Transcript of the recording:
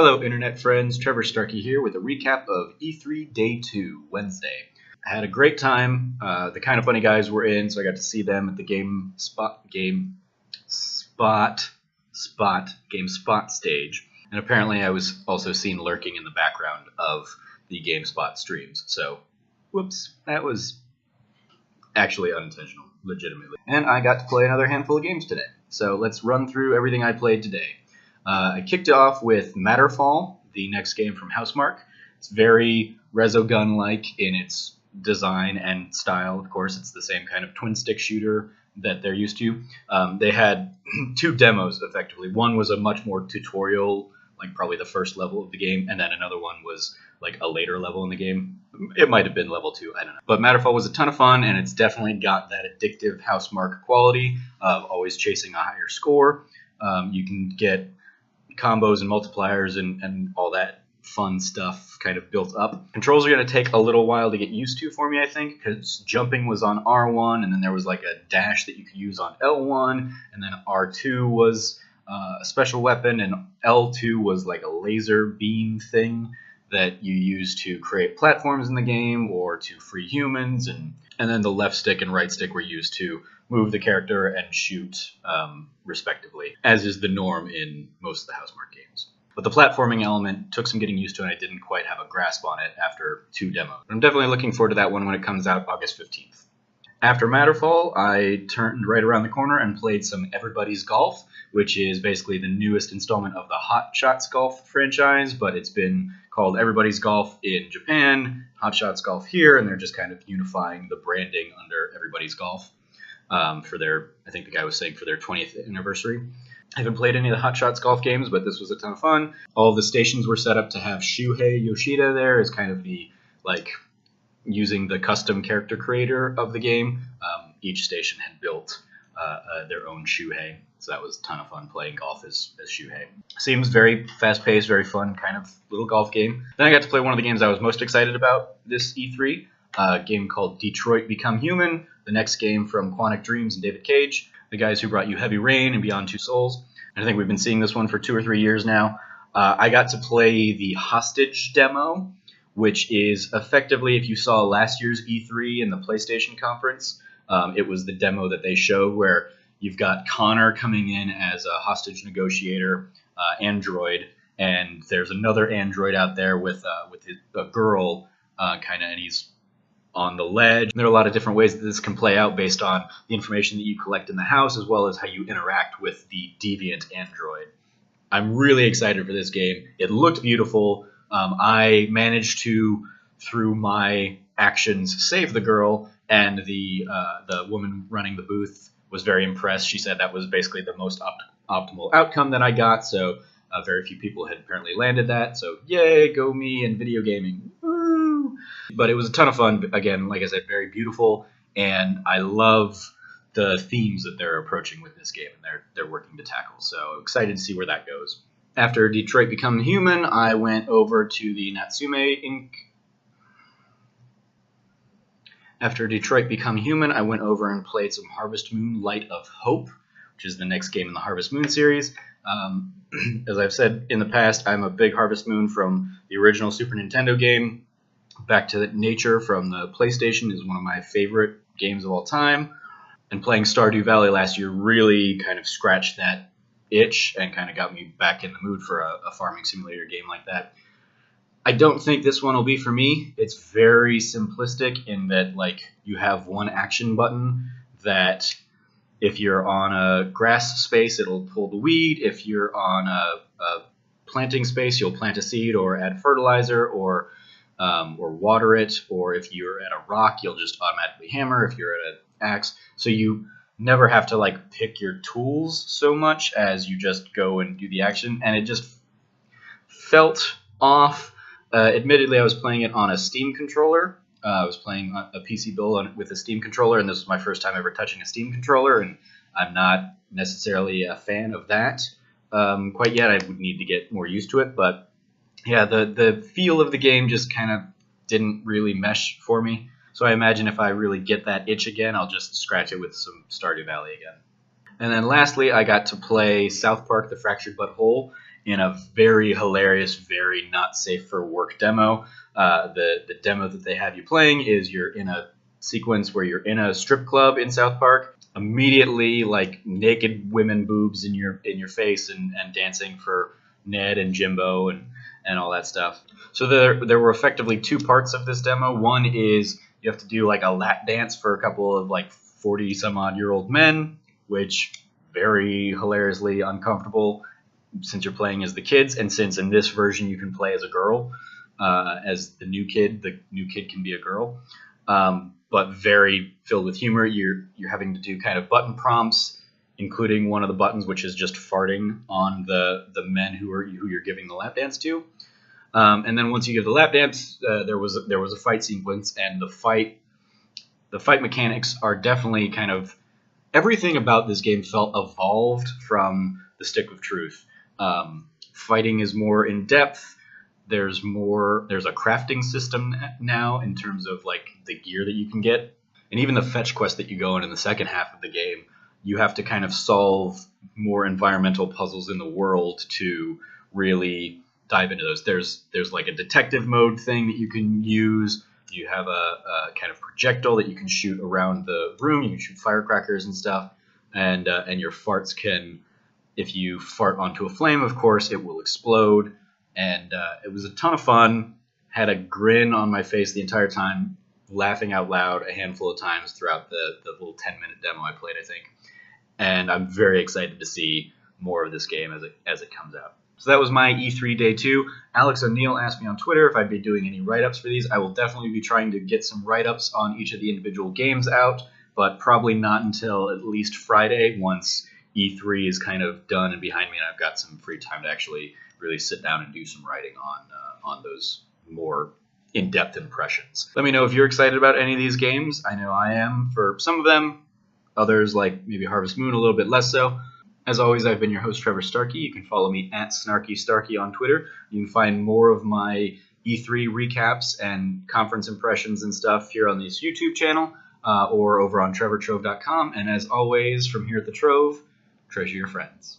Hello internet friends, Trevor Starkey here with a recap of E3 Day 2, Wednesday. I had a great time. The Kind of Funny guys were in, so I got to see them at the GameSpot stage. And apparently I was also seen lurking in the background of the GameSpot streams. So, whoops, that was actually unintentional, legitimately. And I got to play another handful of games today. So let's run through everything I played today. I kicked it off with Matterfall, the next game from Housemarque. It's very Resogun-like in its design and style. Of course, it's the same kind of twin-stick shooter that they're used to. They had two demos, effectively. One was a much more tutorial, like probably the first level of the game, and then another one was like a later level in the game. It might have been level 2, I don't know. But Matterfall was a ton of fun, and it's definitely got that addictive Housemarque quality of always chasing a higher score. You can get combos and multipliers and all that fun stuff kind of built up. Controls are going to take a little while to get used to for me, I think, because jumping was on R1, and then there was like a dash that you could use on L1, and then R2 was a special weapon, and L2 was like a laser beam thing that you use to create platforms in the game or to free humans, and then the left stick and right stick were used to move the character and shoot respectively, as is the norm in most of the Housemarque games. But the platforming element took some getting used to, and I didn't quite have a grasp on it after 2 demos. But I'm definitely looking forward to that one when it comes out August 15th. After Matterfall, I turned right around the corner and played some Everybody's Golf, which is basically the newest installment of the Hot Shots Golf franchise, but it's been called Everybody's Golf in Japan, Hot Shots Golf here, and they're just kind of unifying the branding under Everybody's Golf for their, I think the guy was saying, for their 20th anniversary. I haven't played any of the Hot Shots Golf games, but this was a ton of fun. All of the stations were set up to have Shuhei Yoshida there as kind of the, like, using the custom character creator of the game. Each station had built their own Shuhei, so that was a ton of fun playing golf as Shuhei. Seems very fast-paced, very fun kind of little golf game. Then I got to play one of the games I was most excited about this E3, a game called Detroit Become Human, the next game from Quantic Dreams and David Cage, the guys who brought you Heavy Rain and Beyond Two Souls. And I think we've been seeing this one for 2 or 3 years now. I got to play the Hostage demo, which is effectively, if you saw last year's E3 in the PlayStation conference, it was the demo that they showed where you've got Connor coming in as a hostage negotiator android, and there's another android out there with a girl kind of, and he's on the ledge. There are a lot of different ways that this can play out based on the information that you collect in the house, as well as how you interact with the deviant android. I'm really excited for this game. It looked beautiful. I managed to, through my actions, save the girl, and the woman running the booth was very impressed. She said that was basically the most optimal outcome that I got, so very few people had apparently landed that, so yay, go me and video gaming. Woo! But it was a ton of fun. Again, like I said, very beautiful, and I love the themes that they're approaching with this game, and they're working to tackle, so excited to see where that goes. After Detroit Become Human, I went over to the Natsume Inc. After Detroit Become Human, I went over and played some Harvest Moon Light of Hope, which is the next game in the Harvest Moon series. As I've said in the past, I'm a big Harvest Moon from the original Super Nintendo game. Back to Nature from the PlayStation is one of my favorite games of all time. And playing Stardew Valley last year really kind of scratched that itch and kind of got me back in the mood for a farming simulator game like that. I don't think this one will be for me. It's very simplistic in that, like, you have one action button that if you're on a grass space, it'll pull the weed. If you're on a planting space, you'll plant a seed or add fertilizer or water it. Or if you're at a rock, you'll just automatically hammer if you're at an axe. So you never have to, like, pick your tools so much as you just go and do the action. And it just felt off. Admittedly, I was playing it on a Steam controller. I was playing a PC build with a Steam controller, and this was my first time ever touching a Steam controller, and I'm not necessarily a fan of that quite yet. I would need to get more used to it, but yeah, the feel of the game just kind of didn't really mesh for me. So I imagine if I really get that itch again, I'll just scratch it with some Stardew Valley again. And then lastly, I got to play South Park: The Fractured But Whole in a very hilarious, very not safe for work demo. The demo that they have you playing is you're in a sequence where you're in a strip club in South Park. Immediately, like naked women boobs in your face and dancing for Ned and Jimbo and all that stuff. So there were effectively two parts of this demo. One is you have to do like a lap dance for a couple of like 40 some odd year old men, which very hilariously uncomfortable since you're playing as the kids, and since in this version you can play as a girl, as the new kid can be a girl, but very filled with humor. You're having to do kind of button prompts, including one of the buttons which is just farting on the men who you're giving the lap dance to. And then once you give the lap dance, there was a fight sequence, and the fight mechanics are definitely kind of everything about this game felt evolved from the Stick of Truth. Fighting is more in depth. There's a crafting system now in terms of like the gear that you can get, and even the fetch quest that you go in the second half of the game, you have to kind of solve more environmental puzzles in the world to really dive into those. There's like a detective mode thing that you can use. You have a kind of projectile that you can shoot around the room. You can shoot firecrackers and stuff, and your farts can, if you fart onto a flame, of course, it will explode. And it was a ton of fun. Had a grin on my face the entire time, laughing out loud a handful of times throughout the little 10-minute demo I played, I think. And I'm very excited to see more of this game as it comes out. So that was my E3 Day 2. Alex O'Neill asked me on Twitter if I'd be doing any write-ups for these. I will definitely be trying to get some write-ups on each of the individual games out, but probably not until at least Friday, once E3 is kind of done and behind me and I've got some free time to actually really sit down and do some writing on those more in-depth impressions. Let me know if you're excited about any of these games. I know I am for some of them. Others, like maybe Harvest Moon, a little bit less so. As always, I've been your host, Trevor Starkey. You can follow me at SnarkyStarkey on Twitter. You can find more of my E3 recaps and conference impressions and stuff here on this YouTube channel or over on TrevorTrove.com. And as always, from here at the Trove, treasure your friends.